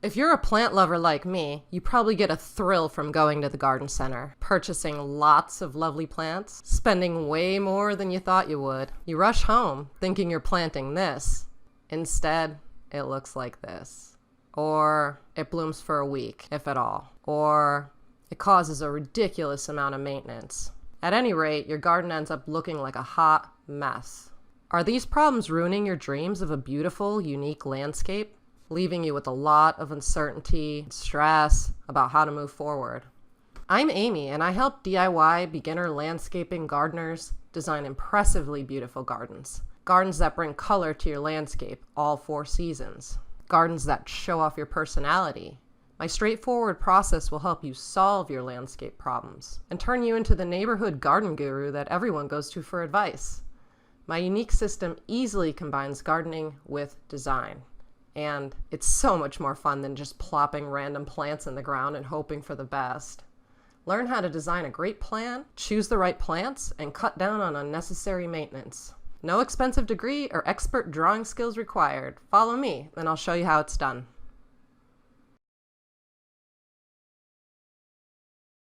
If you're a plant lover like me, you probably get a thrill from going to the garden center, purchasing lots of lovely plants, spending way more than you thought you would. You rush home thinking you're planting this. Instead, it looks like this. Or it blooms for a week, if at all. Or it causes a ridiculous amount of maintenance. At any rate, your garden ends up looking like a hot mess. Are these problems ruining your dreams of a beautiful, unique landscape, leaving you with a lot of uncertainty and stress about how to move forward? I'm Amy, and I help DIY beginner landscaping gardeners design impressively beautiful gardens. Gardens that bring color to your landscape all 4 seasons. Gardens that show off your personality. My straightforward process will help you solve your landscape problems and turn you into the neighborhood garden guru that everyone goes to for advice. My unique system easily combines gardening with design. And it's so much more fun than just plopping random plants in the ground and hoping for the best. Learn how to design a great plan, choose the right plants, and cut down on unnecessary maintenance. No expensive degree or expert drawing skills required. Follow me, and I'll show you how it's done.